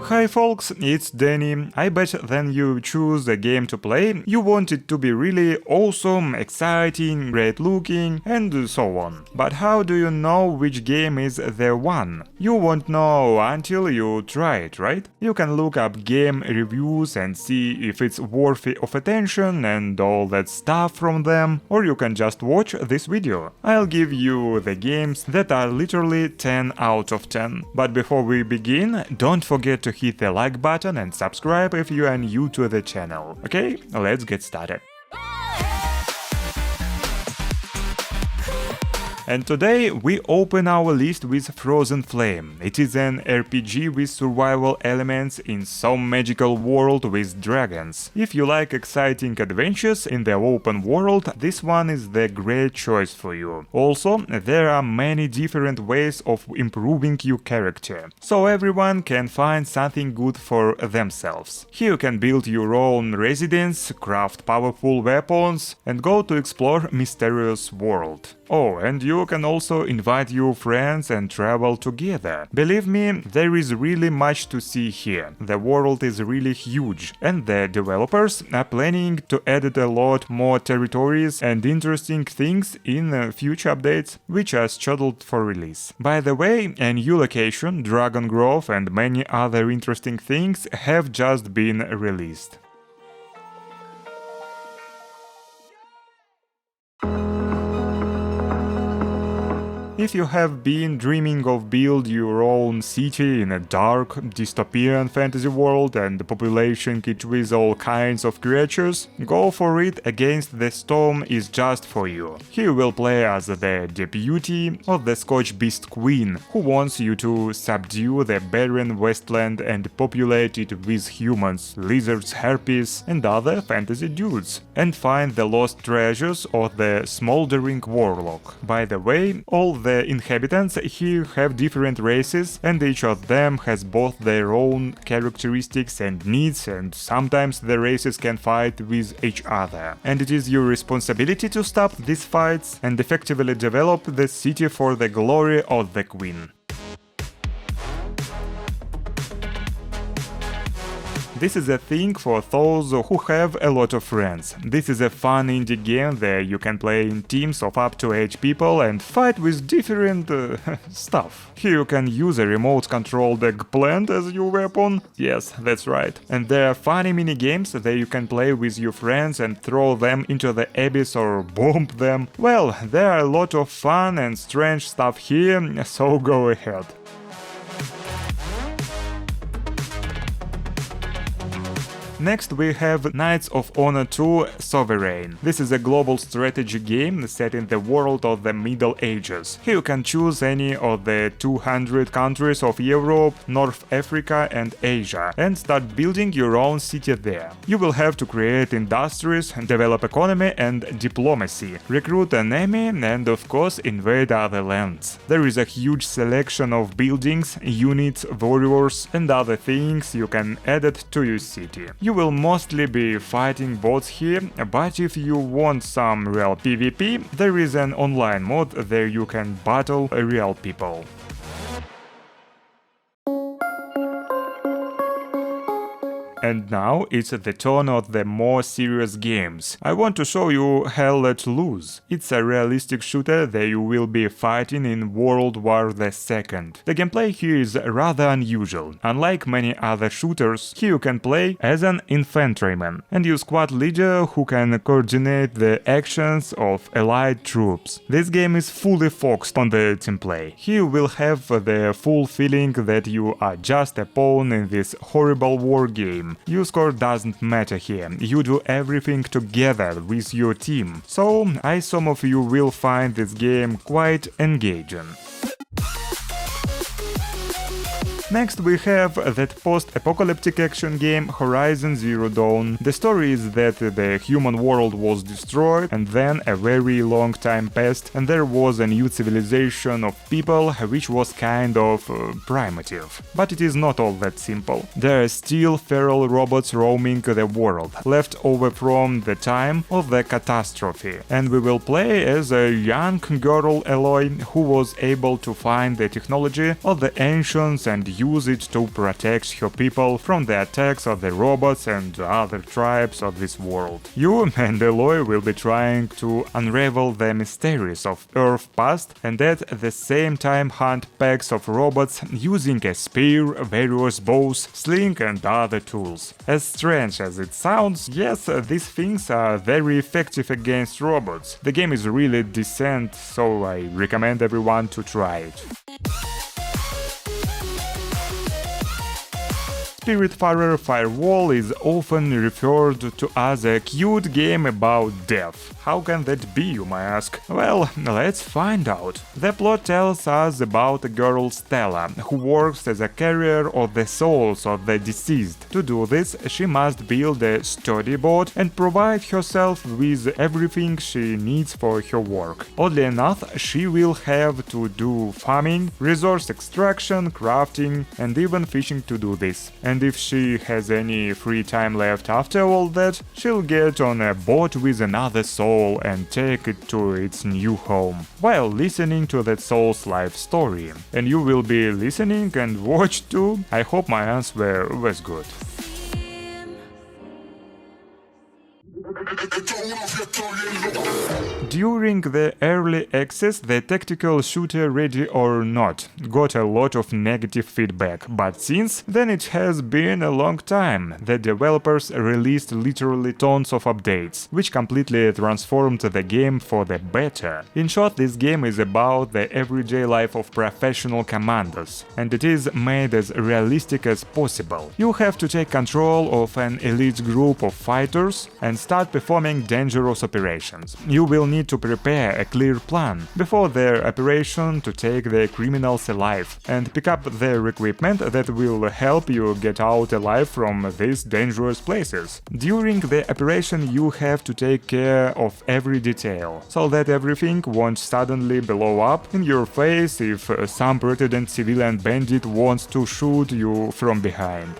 Hi folks, it's Deni. I bet when you choose a game to play, you want it to be really awesome, exciting, great looking, and so on. But how do you know which game is the one? You won't know until you try it, right? You can look up game reviews and see if it's worthy of attention and all that stuff from them, or you can just watch this video. I'll give you the games that are literally 10 out of 10. But before we begin, don't forget to hit the like button and subscribe if you are new to the channel. Okay, let's get started. And today we open our list with Frozen Flame. It is an RPG with survival elements in some magical world with dragons. If you like exciting adventures in the open world, this one is the great choice for you. Also, there are many different ways of improving your character, so everyone can find something good for themselves. Here you can build your own residence, craft powerful weapons, and go to explore mysterious world. Oh, and you can also invite your friends and travel together. Believe me, there is really much to see here. The world is really huge, and the developers are planning to add a lot more territories and interesting things in future updates, which are scheduled for release. By the way, a new location, Dragon Grove, and many other interesting things have just been released. If you have been dreaming of build your own city in a dark, dystopian fantasy world and the population kit with all kinds of creatures, go for it. Against the Storm is just for you. Here you will play as the deputy of the Scotch Beast Queen, who wants you to subdue the barren wasteland and populate it with humans, lizards, harpies and other fantasy dudes, and find the lost treasures of the smoldering warlock. By the way, all the inhabitants here have different races, and each of them has both their own characteristics and needs, and sometimes the races can fight with each other. And it is your responsibility to stop these fights and effectively develop the city for the glory of the Queen. This is a thing for those who have a lot of friends. This is a fun indie game that you can play in teams of up to 8 people and fight with different stuff. Here you can use a remote-controlled eggplant as your weapon. Yes, that's right. And there are funny mini-games that you can play with your friends and throw them into the abyss or bomb them. Well, there are a lot of fun and strange stuff here, so go ahead. Next we have Knights of Honor 2 Sovereign. This is a global strategy game set in the world of the Middle Ages. Here you can choose any of the 200 countries of Europe, North Africa and Asia and start building your own city there. You will have to create industries, develop economy and diplomacy, recruit an army and of course invade other lands. There is a huge selection of buildings, units, warriors and other things you can add it to your city. You will mostly be fighting bots here, but if you want some real PvP, there is an online mode where you can battle real people. And now it's the turn of the more serious games. I want to show you Hell Let Loose. It's a realistic shooter that you will be fighting in World War II. The gameplay here is rather unusual. Unlike many other shooters, here you can play as an infantryman and your squad leader who can coordinate the actions of allied troops. This game is fully focused on the team play. Here you will have the full feeling that you are just a pawn in this horrible war game. Your score doesn't matter here, you do everything together with your team, so some of you will find this game quite engaging. Next we have that post-apocalyptic action game Horizon Zero Dawn. The story is that the human world was destroyed and then a very long time passed and there was a new civilization of people which was kind of primitive. But it is not all that simple. There are still feral robots roaming the world, left over from the time of the catastrophe. And we will play as a young girl Aloy who was able to find the technology of the ancients and use it to protect her people from the attacks of the robots and other tribes of this world. You and Aloy will be trying to unravel the mysteries of Earth past and at the same time hunt packs of robots using a spear, various bows, sling and other tools. As strange as it sounds, yes, these things are very effective against robots. The game is really decent, so I recommend everyone to try it. Spiritfarer Firewall is often referred to as a cute game about death. How can that be, you may ask? Well, let's find out. The plot tells us about a girl Stella, who works as a carrier of the souls of the deceased. To do this, she must build a sturdy boat and provide herself with everything she needs for her work. Oddly enough, she will have to do farming, resource extraction, crafting, and even fishing to do this. And if she has any free time left after all that, she'll get on a boat with another soul and take it to its new home, while listening to that soul's life story. And you will be listening and watch too? I hope my answer was good. During the early access, the tactical shooter Ready or Not got a lot of negative feedback, but since then it has been a long time. The developers released literally tons of updates, which completely transformed the game for the better. In short, this game is about the everyday life of professional commandos, and it is made as realistic as possible. You have to take control of an elite group of fighters and start performing dangerous operations. You will need to prepare a clear plan before their operation to take the criminals alive and pick up their equipment that will help you get out alive from these dangerous places. During the operation you have to take care of every detail, so that everything won't suddenly blow up in your face if some pretended civilian bandit wants to shoot you from behind.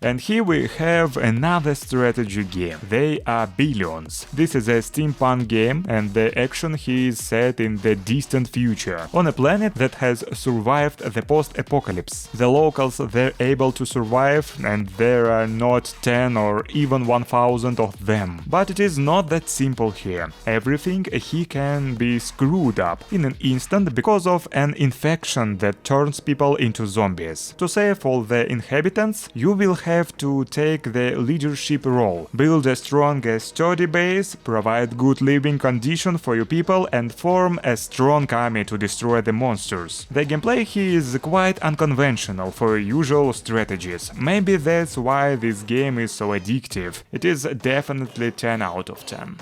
And here we have another strategy game. They are Billions. This is a steampunk game, and the action here is set in the distant future, on a planet that has survived the post-apocalypse. The locals, they're able to survive, and there are not 10 or even 1000 of them. But it is not that simple here. Everything here can be screwed up in an instant because of an infection that turns people into zombies. To save all the inhabitants, you will have to take the leadership role, build a strong, sturdy base, provide good living conditions for your people, and form a strong army to destroy the monsters. The gameplay here is quite unconventional for usual strategies. Maybe that's why this game is so addictive. It is definitely 10 out of 10.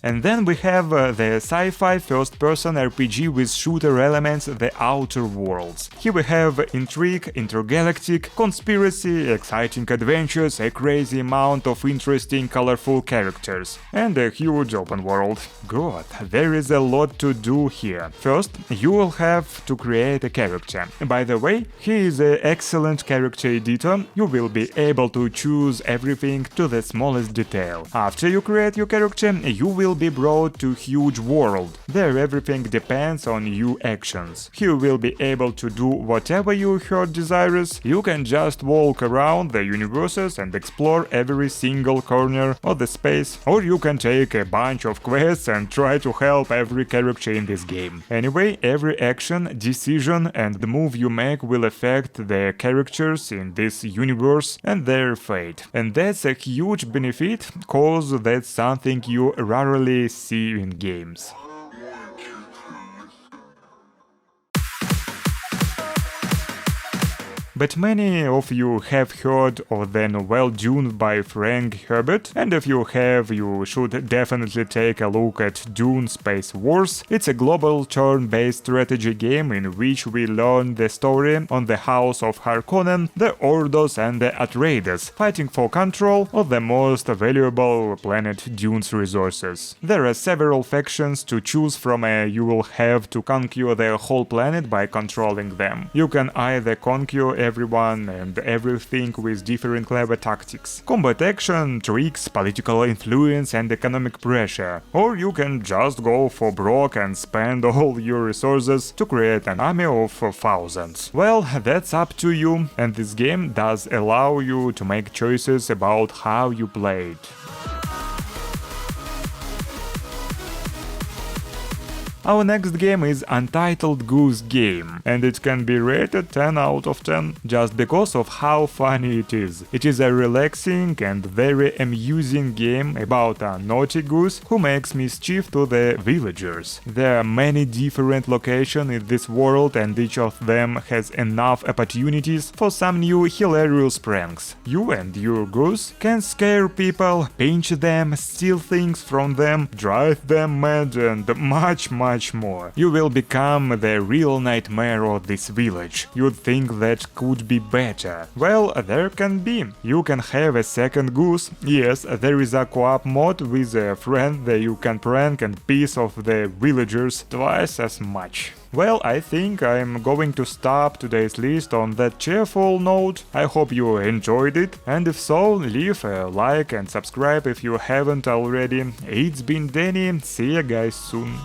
And then we have the sci-fi first-person RPG with shooter elements, The Outer Worlds. Here we have intrigue, intergalactic, conspiracy, exciting adventures, a crazy amount of interesting, colorful characters, and a huge open world. God, there is a lot to do here. First, you will have to create a character. By the way, he is an excellent character editor. You will be able to choose everything to the smallest detail. After you create your character, you will be brought to huge world. There everything depends on your actions. You will be able to do whatever your heart desires. You can just walk around the universes and explore every single corner of the space, or you can take a bunch of quests and try to help every character in this game. Anyway, every action, decision and the move you make will affect the characters in this universe and their fate. And that's a huge benefit, cause that's something you rarely see in games. But many of you have heard of the novel Dune by Frank Herbert, and if you have, you should definitely take a look at Dune Space Wars. It's a global turn-based strategy game in which we learn the story on the House of Harkonnen, the Ordos and the Atreides, fighting for control of the most valuable planet Dune's resources. There are several factions to choose from, you will have to conquer the whole planet by controlling them. You can either conquer everyone and everything with different clever tactics. Combat action, tricks, political influence and economic pressure. Or you can just go for broke and spend all your resources to create an army of thousands. Well, that's up to you, and this game does allow you to make choices about how you play it. Our next game is Untitled Goose game, and it can be rated 10 out of 10 just because of how funny it is. It is a relaxing and very amusing game about a naughty goose who makes mischief to the villagers. There are many different locations in this world and each of them has enough opportunities for some new hilarious pranks. You and your goose can scare people, pinch them, steal things from them, drive them mad and much more. You will become the real nightmare of this village. You'd think that could be better. Well, there can be. You can have a second goose. Yes, there is a co-op mod with a friend that you can prank and piss off the villagers twice as much. Well, I think I'm going to stop today's list on that cheerful note. I hope you enjoyed it, and if so, leave a like and subscribe if you haven't already. It's been Deni, see you guys soon.